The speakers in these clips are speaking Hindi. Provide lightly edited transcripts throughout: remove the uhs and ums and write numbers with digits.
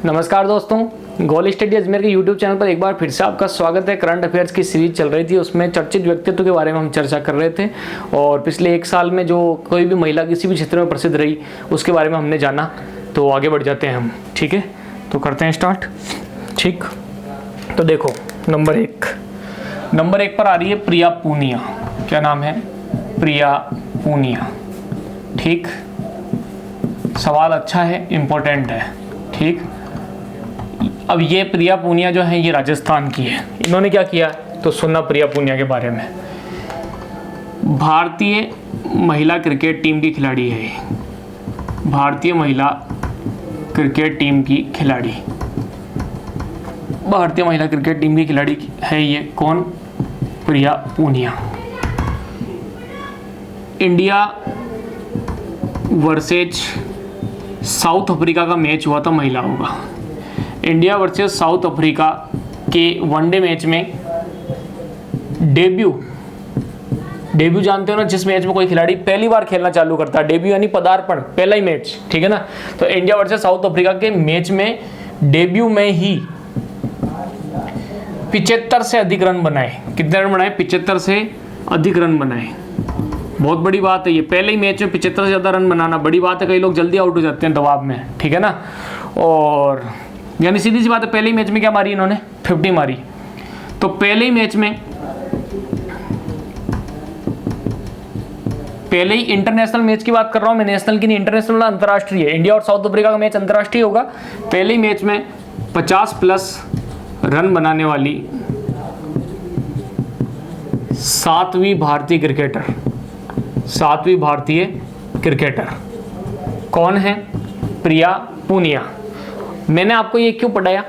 नमस्कार दोस्तों, गोल स्टडी अजमेर के यूट्यूब चैनल पर एक बार फिर से आपका स्वागत है। करंट अफेयर्स की सीरीज चल रही थी, उसमें चर्चित व्यक्तित्व के बारे में हम चर्चा कर रहे थे और पिछले एक साल में जो कोई भी महिला किसी भी क्षेत्र में प्रसिद्ध रही उसके बारे में हमने जाना। तो आगे बढ़ जाते हैं हम, ठीक है? तो करते हैं स्टार्ट। ठीक, तो देखो नंबर एक पर आ रही है प्रिया पूनिया। क्या नाम है? प्रिया पूनिया। ठीक, सवाल अच्छा है, इम्पोर्टेंट है। ठीक, अब ये प्रिया पूनिया जो है ये राजस्थान की है। इन्होंने क्या किया तो सुनना प्रिया पूनिया के बारे में। भारतीय महिला क्रिकेट टीम की खिलाड़ी है। भारतीय महिला क्रिकेट टीम की खिलाड़ी, भारतीय महिला क्रिकेट टीम की खिलाड़ी है ये। कौन? Priya Punia. India versus South Africa का मैच हुआ था महिलाओं का। इंडिया वर्सेस साउथ अफ्रीका के वनडे मैच में डेब्यू जानते हो ना, जिस मैच में कोई खिलाड़ी पहली बार खेलना चालू करता है। डेब्यू यानी पदार्पण, पहला ही मैच, ठीक है ना? तो इंडिया वर्सेस साउथ अफ्रीका के मैच में डेब्यू में ही 75 से अधिक रन बनाए। कितने रन बनाए? 75 से अधिक रन बनाए। बहुत बड़ी बात है ये, पहले ही मैच में 75 से ज़्यादा रन बनाना बड़ी बात है। कई लोग जल्दी आउट हो जाते हैं दबाव में, ठीक है ना? और यानी सीधी सी बात है, पहले ही मैच में क्या मारी इन्होंने? 50 मारी। तो पहले ही मैच में, पहले ही इंटरनेशनल मैच की बात कर रहा हूं मैं, नेशनल की नहीं, इंटरनेशनल अंतर्राष्ट्रीय। इंडिया और साउथ अफ्रीका का मैच अंतर्राष्ट्रीय होगा। पहले ही मैच में 50+ रन बनाने वाली 7वीं भारतीय क्रिकेटर कौन है? प्रिया पूनिया। मैंने आपको ये क्यों पढ़ाया?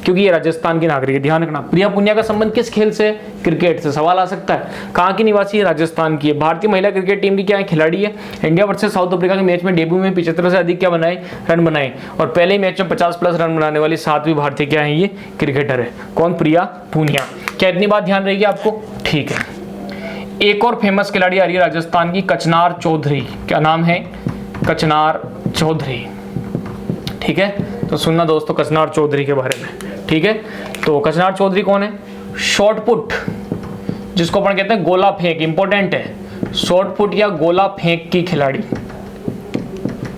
क्योंकि ये राजस्थान की नागरिक है। ध्यान रखना, प्रिया पूनिया का संबंध किस खेल से? क्रिकेट से। सवाल आ सकता है। कहाँ की निवासी है? राजस्थान की है। भारतीय महिला क्रिकेट टीम की क्या है? खिलाड़ी है। इंडिया वर्सेस साउथ अफ्रीका के मैच में डेब्यू में 75 से अधिक क्या बनाए? रन बनाए। और पहले मैच में 50+ रन बनाने वाली 7वीं भारतीय क्या है? ये क्रिकेटर है। कौन? प्रिया पूनिया। क्या इतनी बात ध्यान रहेगी आपको? ठीक है। एक और फेमस खिलाड़ी आ रही है राजस्थान की, कचनार चौधरी। क्या नाम है? कचनार चौधरी। ठीक है, तो सुनना दोस्तों कचनार चौधरी के बारे में, ठीक है? तो कचनार चौधरी कौन है? शॉर्ट पुट, जिसको अपन कहते हैं गोला फेंक, इंपॉर्टेंट है। शॉर्ट पुट या गोला फेंक की खिलाड़ी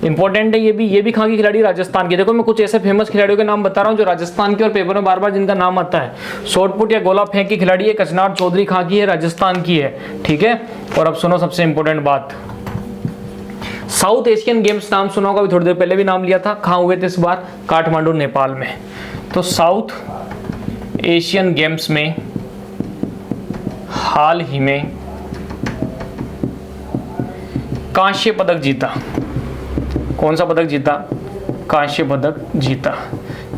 इंपॉर्टेंट है। ये भी कहाँ की खिलाड़ी? राजस्थान की। देखो मैं कुछ ऐसे फेमस खिलाड़ियों के नाम बता रहा हूँ जो राजस्थान के और पेपर में बार बार जिनका नाम आता है। शॉर्ट पुट या गोला फेंक की खिलाड़ी है कचनार चौधरी। कहाँ की है? राजस्थान की है, ठीक है? और अब सुनो सबसे इंपॉर्टेंट बात, साउथ एशियन गेम्स नाम सुना होगा, अभी थोड़ी देर पहले भी नाम लिया था। कहाँ हुए थे इस बार? काठमांडू, नेपाल में। तो साउथ एशियन गेम्स में हाल ही में कांस्य पदक जीता। कौन सा पदक जीता? कांस्य पदक जीता।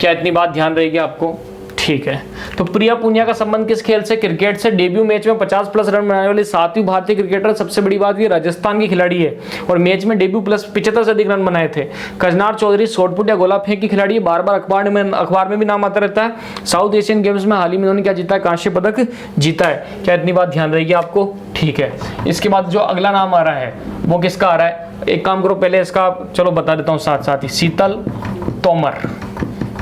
क्या इतनी बात ध्यान रहेगी आपको? ठीक है। तो प्रिया पूनिया का संबंध किस खेल से? क्रिकेट से। डेब्यू मैच में 50+ रन बनाने वाली 7वीं भारतीय क्रिकेटर। सबसे बड़ी बात ये राजस्थान की खिलाड़ी है और मैच में डेब्यू प्लस 75 से अधिक रन बनाए थे। कचनार चौधरी शॉर्टपुट या गोला फेंक की खिलाड़ी है। बार बार अखबार में भी नाम आता रहता है। साउथ एशियन गेम्स में हाल ही में उन्होंने क्या जीता है? कांस्य पदक जीता है। क्या इतनी बात ध्यान रहेगी आपको? ठीक है। इसके बाद जो अगला नाम आ रहा है वो किसका आ रहा है? एक काम करो, पहले इसका चलो बता देता हूँ साथ साथ ही। शीतल तोमर।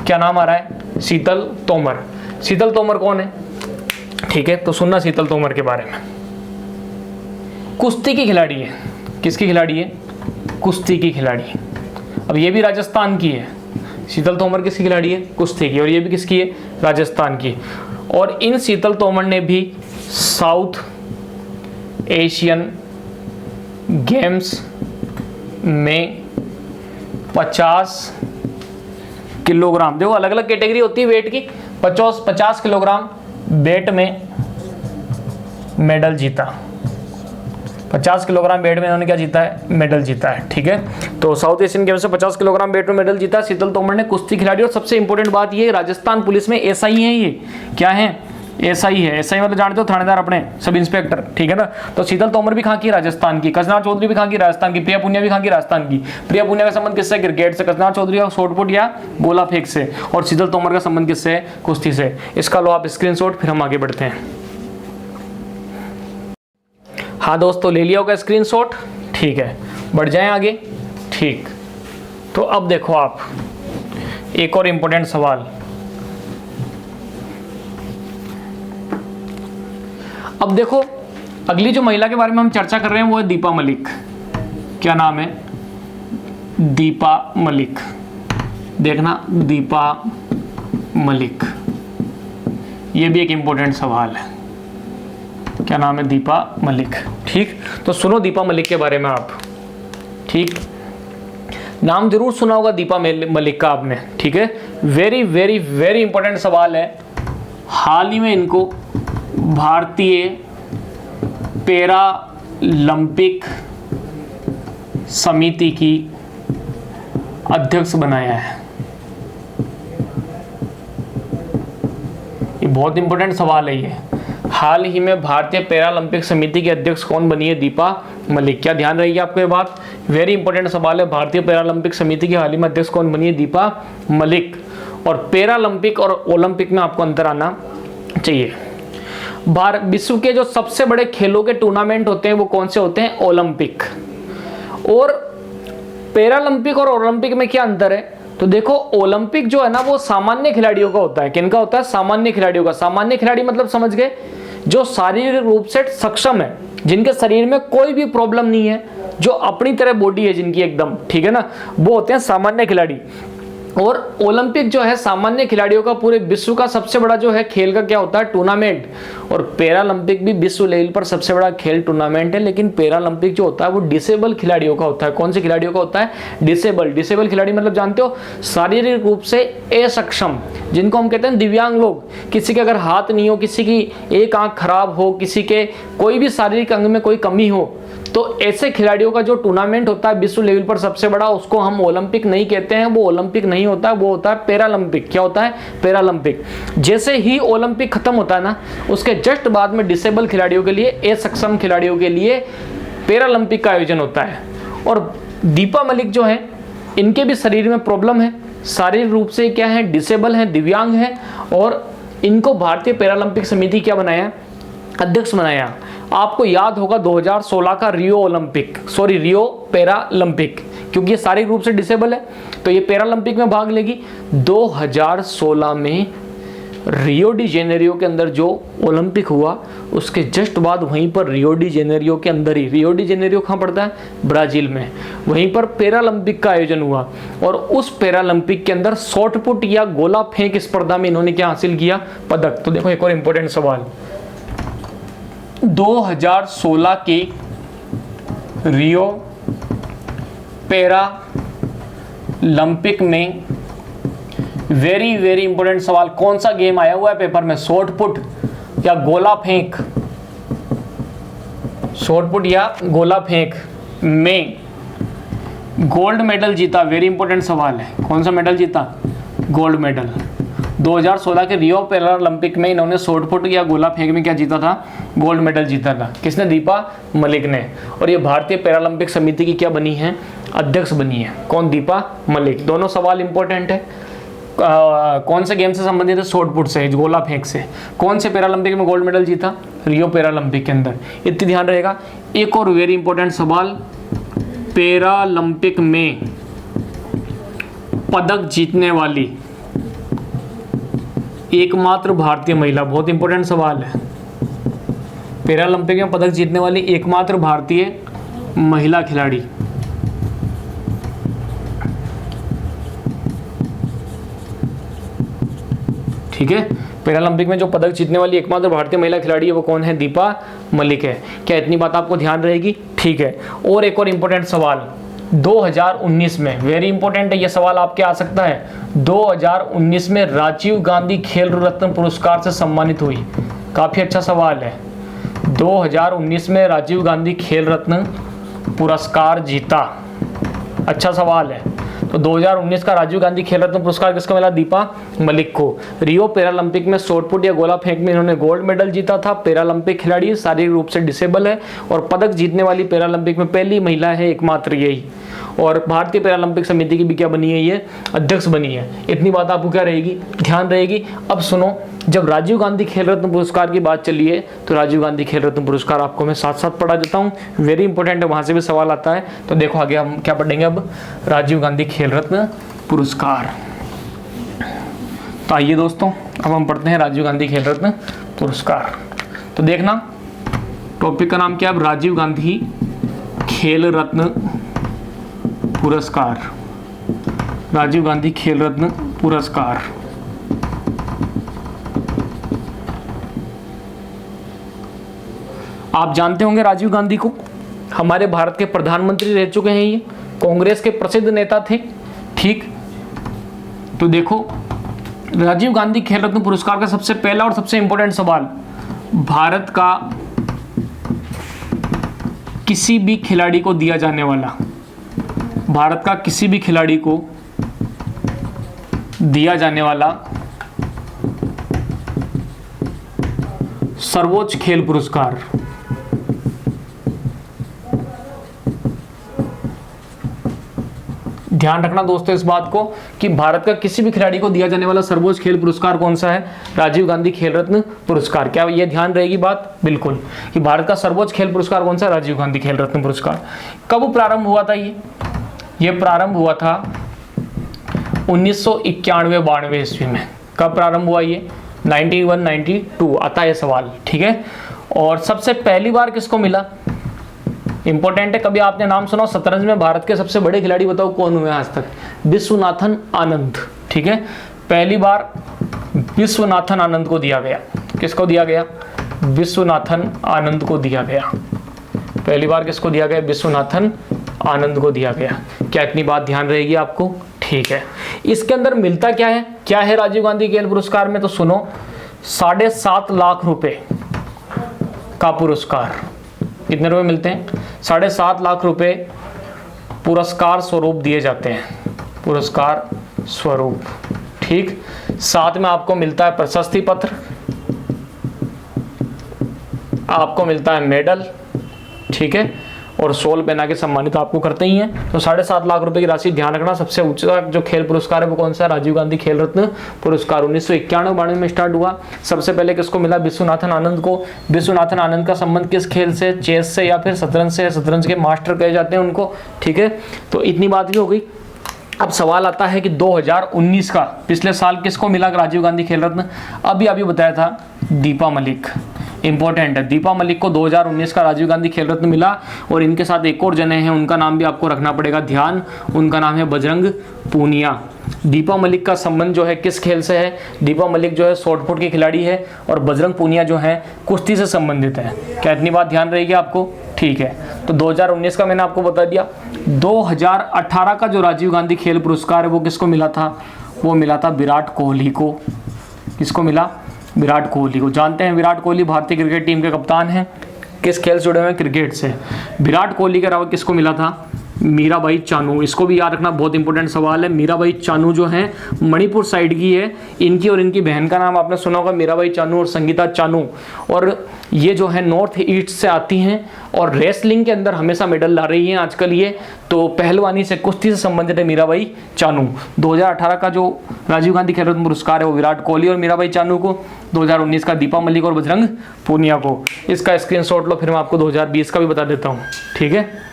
क्या नाम आ रहा है? शीतल तोमर। शीतल तोमर कौन है? ठीक है, तो सुनना शीतल तोमर के बारे में। कुश्ती की खिलाड़ी है। किसकी खिलाड़ी है? कुश्ती की खिलाड़ी। अब ये भी राजस्थान की है। शीतल तोमर किसकी खिलाड़ी है? कुश्ती की। और ये भी किसकी है? राजस्थान की। और इन शीतल तोमर ने भी साउथ एशियन गेम्स में 50 किलोग्राम, देखो अलग अलग कैटेगरी होती है वेट की, 50 किलोग्राम वेट में मेडल जीता। 50 किलोग्राम वेट में इन्होंने क्या जीता है? मेडल जीता है, ठीक है? तो साउथ एशियन गेम्स में 50 किलोग्राम वेट में मेडल जीता शीतल तोमर ने, कुश्ती खिलाड़ी। और सबसे इंपॉर्टेंट बात ये, राजस्थान पुलिस में एसआई है। ये क्या है? एसआई है। एसआई मतलब जानते हो, थानेदार अपने, सब इंस्पेक्टर, ठीक है ना? तो शीतल तोमर भी कहाँ की? राजस्थान की। कचनार चौधरी भी कहाँ की? राजस्थान की। प्रिया पूनिया भी कहाँ की? राजस्थान की। प्रिया पूनिया का संबंध किससे? क्रिकेट से। कचनार चौधरी का शॉटपुट या गोला फेंक से। और शीतल तोमर का संबंध किससे? कुश्ती से। इसका लो आप स्क्रीनशॉट, फिर हम आगे बढ़ते हैं। हाँ दोस्तों, ले लिया होगा स्क्रीनशॉट, ठीक है? बढ़ जाएं आगे, ठीक। तो अब देखो आप, एक और इंपॉर्टेंट सवाल। अब देखो, अगली जो महिला के बारे में हम चर्चा कर रहे हैं वो है दीपा मलिक। क्या नाम है? दीपा मलिक। देखना, दीपा मलिक, ये भी एक इंपॉर्टेंट सवाल है। क्या नाम है? दीपा मलिक। ठीक, तो सुनो दीपा मलिक के बारे में आप। ठीक, नाम जरूर सुना होगा दीपा मलिक का आपने। ठीक है, वेरी वेरी वेरी इंपॉर्टेंट सवाल है। हाल ही में इनको भारतीय पैरालंपिक समिति की अध्यक्ष बनाया है। ये बहुत इंपॉर्टेंट सवाल है ये। हाल ही में भारतीय पैरालंपिक समिति की अध्यक्ष कौन बनी है? दीपा मलिक। क्या ध्यान रहेगी आपको ये बात? वेरी इंपॉर्टेंट सवाल है। भारतीय पैरालंपिक समिति की हाल ही में अध्यक्ष कौन बनी है? दीपा मलिक। और पैरालंपिक और ओलंपिक में आपको अंतर आना चाहिए। विश्व के जो सबसे बड़े खेलों के टूर्नामेंट होते हैं वो कौन से होते हैं? ओलंपिक। और पैरालंपिक और ओलंपिक में क्या अंतर है? तो देखो, ओलंपिक जो है ना वो सामान्य खिलाड़ियों का होता है। किनका होता है? सामान्य खिलाड़ियों का। सामान्य खिलाड़ी मतलब समझ गए, जो शारीरिक रूप से सक्षम है, जिनके शरीर में कोई भी प्रॉब्लम नहीं है, जो अपनी तरह बॉडी है जिनकी एकदम, ठीक है ना, वो होते हैं सामान्य खिलाड़ी। और ओलंपिक जो है सामान्य खिलाड़ियों का पूरे विश्व का सबसे बड़ा जो है खेल का क्या होता है? टूर्नामेंट। और पैरालंपिक भी विश्व लेवल पर सबसे बड़ा खेल टूर्नामेंट है, लेकिन पैरालंपिक जो होता है वो डिसेबल खिलाड़ियों का होता है। कौन से खिलाड़ियों का होता है? डिसेबल। डिसेबल खिलाड़ी मतलब जानते हो, शारीरिक रूप से असक्षम, जिनको हम कहते हैं दिव्यांग लोग। किसी के अगर हाथ नहीं हो, किसी की एक आंख खराब हो, किसी के कोई भी शारीरिक अंग में कोई कमी हो, तो ऐसे खिलाड़ियों का जो टूर्नामेंट होता है विश्व लेवल पर सबसे बड़ा, उसको हम ओलंपिक नहीं कहते हैं। वो ओलंपिक नहीं होता है, वो होता है पैरालंपिक। क्या होता है? पैरालंपिक। जैसे ही ओलंपिक खत्म होता है ना, उसके जस्ट बाद में डिसेबल खिलाड़ियों के लिए, असक्षम खिलाड़ियों के लिए पैरालंपिक का आयोजन होता है। और दीपा मलिक जो है, इनके भी शरीर में प्रॉब्लम है, शारीरिक रूप से क्या है? डिसेबल है, दिव्यांग है। और इनको भारतीय पैरालंपिक समिति क्या बनाया? अध्यक्ष बनाया। आपको याद होगा 2016 का रियो पैरालंपिक, क्योंकि ये शारीरिक रूप से डिसेबल है तो ये पैरालंपिक में भाग लेगी। 2016 में रियो डी जेनेरियो के अंदर जो ओलंपिक हुआ, उसके जस्ट बाद वहीं पर रियो डी जेनेरियो के अंदर ही, रियो डी जेनेरियो कहाँ पड़ता है? ब्राजील में, वहीं पर पैरालंपिक का आयोजन हुआ। और उस पैरालंपिक के अंदर शॉटपुट या गोला फेंक स्पर्धा में इन्होंने क्या हासिल किया? पदक। तो देखो एक और इंपॉर्टेंट सवाल, 2016 के रियो पैरालंपिक में वेरी वेरी इंपॉर्टेंट सवाल, कौन सा गेम आया हुआ है पेपर में? शॉटपुट या गोला फेंक। शॉटपुट या गोला फेंक में गोल्ड मेडल जीता। वेरी इंपॉर्टेंट सवाल है, कौन सा मेडल जीता? Gold medal. 2016 के रियो पैरालंपिक में इन्होंने शॉटपुट या गोला फेंक में क्या जीता था? गोल्ड मेडल जीता था। किसने? दीपा मलिक ने। और ये भारतीय पैरालंपिक समिति की क्या बनी है? अध्यक्ष बनी है। कौन? दीपा मलिक। दोनों सवाल इंपॉर्टेंट है। कौन से गेम से संबंधित है? शॉटपुट से, गोला फेंक से। कौन से पैरालंपिक में गोल्ड मेडल जीता? रियो पैरालंपिक के अंदर। इतनी ध्यान रहेगा। एक और वेरी इंपॉर्टेंट सवाल, पैरालंपिक में पदक जीतने वाली एकमात्र भारतीय महिला। बहुत इंपॉर्टेंट सवाल है। पैरालंपिक में पदक जीतने वाली एकमात्र भारतीय महिला खिलाड़ी। ठीक है, पैरालंपिक में जो पदक जीतने वाली एकमात्र भारतीय महिला खिलाड़ी है वो कौन है? दीपा मलिक है। क्या इतनी बात आपको ध्यान रहेगी? ठीक है। और एक और इंपॉर्टेंट सवाल, 2019 में, वेरी इंपॉर्टेंट है ये सवाल आपके आ सकता है, 2019 में राजीव गांधी खेल रत्न पुरस्कार से सम्मानित हुई। काफी अच्छा सवाल है। 2019 में राजीव गांधी खेल रत्न पुरस्कार जीता। अच्छा सवाल है। तो 2019 का राजीव गांधी खेल रत्न पुरस्कार किसको मिला? दीपा मलिक को। रियो पैरालंपिक में शॉटपुट या गोला फेंक में इन्होंने गोल्ड मेडल जीता था। पैरालंपिक खिलाड़ी, शारीरिक रूप से डिसेबल है और पदक जीतने वाली पैरालंपिक में पहली महिला है, एकमात्र यही। और भारतीय पैरालंपिक समिति की भी क्या बनी है? ये अध्यक्ष बनी है। इतनी बात आपको क्या रहेगी? ध्यान रहेगी। अब सुनो, जब राजीव गांधी खेल रत्न पुरस्कार की बात चली है तो राजीव गांधी खेल रत्न पुरस्कार आपको मैं साथ साथ पढ़ा देता हूँ, वेरी इंपॉर्टेंट है, वहां से भी सवाल आता है। तो देखो आगे हम क्या पढ़ेंगे अब, राजीव गांधी खेल रत्न पुरस्कार। तो आइए दोस्तों, अब हम पढ़ते हैं राजीव गांधी खेल रत्न पुरस्कार। तो देखना, टॉपिक का नाम क्या है? राजीव गांधी खेल रत्न पुरस्कार। राजीव गांधी खेल रत्न पुरस्कार। आप जानते होंगे राजीव गांधी को, हमारे भारत के प्रधानमंत्री रह चुके हैं। ये कांग्रेस के प्रसिद्ध नेता थे। ठीक, तो देखो, राजीव गांधी खेल रत्न पुरस्कार का सबसे पहला और सबसे इंपॉर्टेंट सवाल, भारत का किसी भी खिलाड़ी को दिया जाने वाला, भारत का किसी भी खिलाड़ी को दिया जाने वाला सर्वोच्च खेल पुरस्कार। ध्यान रखना दोस्तों इस बात को कि भारत का किसी भी खिलाड़ी को दिया जाने वाला सर्वोच्च खेल पुरस्कार कौन सा है? राजीव गांधी खेल रत्न पुरस्कार। क्या ये ध्यान रहेगी बात? बिल्कुल, कि भारत का सर्वोच्च खेल पुरस्कार कौन सा है? राजीव गांधी खेल रत्न पुरस्कार। कब प्रारंभ हुआ था ये प्रारंभ हुआ था 1991-92 ईस्वी में। कब प्रारंभ हुआ ये? 91-92 आता है सवाल। ठीक है, और सबसे पहली बार किसको मिला? इंपॉर्टेंट है, कभी आपने नाम सुना शतरंज में भारत के सबसे बड़े खिलाड़ी बताओ कौन हुए आज तक? विश्वनाथन आनंद। ठीक है, पहली बार विश्वनाथन आनंद को दिया गया। किसको दिया गया? विश्वनाथन आनंद को दिया गया। पहली बार किसको दिया गया? विश्वनाथन आनंद को दिया गया। क्या इतनी बात ध्यान रहेगी आपको? ठीक है, इसके अंदर मिलता क्या है? क्या है राजीव गांधी खेल पुरस्कार में? तो सुनो, 7.5 लाख रुपए का पुरस्कार। कितने रुपए मिलते हैं? 7.5 लाख रुपए पुरस्कार स्वरूप दिए जाते हैं। पुरस्कार स्वरूप। ठीक, साथ में आपको मिलता है प्रशस्ति पत्र, आपको मिलता है मेडल। ठीक है, और शॉल पहना के सम्मानित आपको करते ही हैं। तो 7.5 लाख रुपए की राशि। ध्यान रखना, सबसे ऊंचा जो खेल पुरस्कार है वो कौन सा है? राजीव गांधी खेल रत्न पुरस्कार। 1991-92 में स्टार्ट हुआ। सबसे पहले किसको मिला? विश्वनाथन आनंद को। विश्वनाथन आनंद का संबंध किस खेल से? चेस से या फिर शतरंज से। शतरंज के मास्टर कहे जाते हैं उनको। ठीक है, तो इतनी बात भी हो गई। अब सवाल आता है कि 2019 का, पिछले साल किसको मिला राजीव गांधी खेल रत्न? अभी बताया था, दीपा मलिक। इंपॉर्टेंट है, दीपा मलिक को 2019 का राजीव गांधी खेल रत्न मिला। और इनके साथ एक और जने हैं, उनका नाम भी आपको रखना पड़ेगा ध्यान। उनका नाम है बजरंग पूनिया। दीपा मलिक का संबंध जो है किस खेल से है? दीपा मलिक जो है शॉटपुट की खिलाड़ी है, और बजरंग पूनिया जो है कुश्ती से संबंधित है। क्या इतनी बात ध्यान रहेगी आपको? ठीक है, तो 2019 का मैंने आपको बता दिया। 2018 का जो राजीव गांधी खेल पुरस्कार है वो किसको मिला था? वो मिला था विराट कोहली को। किसको मिला? विराट कोहली को। जानते हैं विराट कोहली भारतीय क्रिकेट टीम के कप्तान हैं। किस खेल से जुड़े हुए हैं? क्रिकेट से। विराट कोहली के अलावा किसको मिला था? मीराबाई चानू। इसको भी याद रखना, बहुत इंपॉर्टेंट सवाल है। मीराबाई चानू जो है मणिपुर साइड की है। इनकी और इनकी बहन का नाम आपने सुना होगा, मीराबाई चानू और संगीता चानू। और ये जो है नॉर्थ ईस्ट से आती हैं और रेसलिंग के अंदर हमेशा मेडल ला रही हैं आजकल ये। तो पहलवानी से, कुश्ती से संबंधित है मीराबाई चानू। 2018 का जो राजीव गांधी खेल रत्न पुरस्कार है वो विराट कोहली और मीराबाई चानू को। 2019 का दीपा मलिक और बजरंग पूनिया को। इसका स्क्रीनशॉट लो, फिर मैं आपको 2020 का भी बता देता हूँ। ठीक है,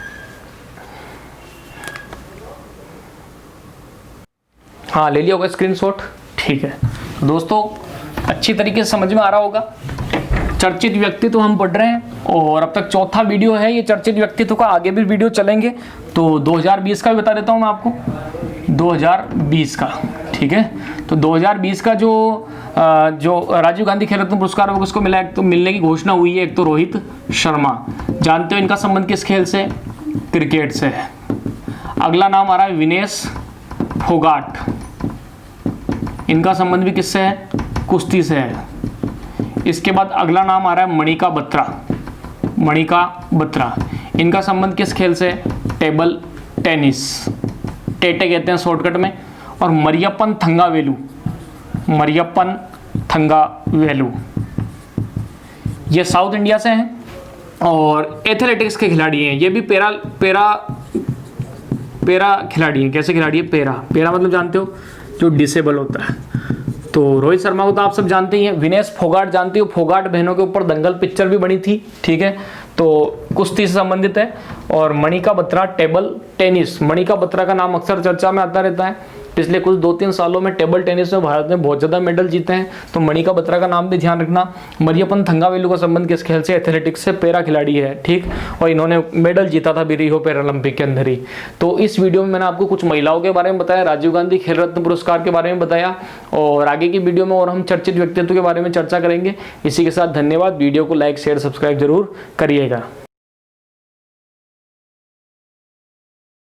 हाँ ले लिया होगा स्क्रीनशॉट। ठीक है दोस्तों, अच्छी तरीके से समझ में आ रहा होगा। चर्चित व्यक्तित्व हम पढ़ रहे हैं और अब तक चौथा वीडियो है ये चर्चित व्यक्तित्व का। आगे भी वीडियो चलेंगे। तो 2020 का भी बता देता हूँ मैं आपको, 2020 का। ठीक है, तो 2020 का जो राजीव गांधी खेल रत्न पुरस्कार वो किसको मिला? एक तो मिलने की घोषणा हुई है, एक तो रोहित शर्मा। जानते हो इनका संबंध किस खेल से? क्रिकेट से है। अगला नाम आ रहा है विनेश फोगाट। इनका संबंध भी किससे है? कुश्ती से है। इसके बाद अगला नाम आ रहा है मणिका बत्रा। मणिका बत्रा, इनका संबंध किस खेल से? टेबल टेनिस, टेटे कहते हैं शॉर्टकट में। और मरियप्पन थंगावेलु, मरियप्पन थंगावेलु, ये साउथ इंडिया से हैं और एथलेटिक्स के खिलाड़ी हैं। ये भी पैरा खिलाड़ी हैं। कैसे खिलाड़ी है? पैरा मतलब जानते हो, जो डिसेबल होता है। तो रोहित शर्मा को तो आप सब जानते ही हैं। विनेश फोगाट जानते हो, फोगाट बहनों के ऊपर दंगल पिक्चर भी बनी थी। ठीक है, तो कुश्ती से संबंधित है। और मणिका बत्रा टेबल टेनिस। मणिका बत्रा का नाम अक्सर चर्चा में आता रहता है। पिछले कुछ 2-3 सालों में टेबल टेनिस में भारत ने बहुत ज़्यादा मेडल जीते हैं। तो मणिका बत्रा का नाम भी ध्यान रखना। मरियप्पन थंगावेलु का संबंध किस खेल से? एथलेटिक्स से, पैरा खिलाड़ी है, ठीक। और इन्होंने मेडल जीता था भी रियो पैरालंपिक के अंदर ही। तो इस वीडियो में मैंने आपको कुछ महिलाओं के बारे में बताया, राजीव गांधी खेल रत्न पुरस्कार के बारे में बताया, और आगे की वीडियो में और हम चर्चित व्यक्तित्व के बारे में चर्चा करेंगे। इसी के साथ धन्यवाद। वीडियो को लाइक शेयर सब्सक्राइब जरूर करिएगा।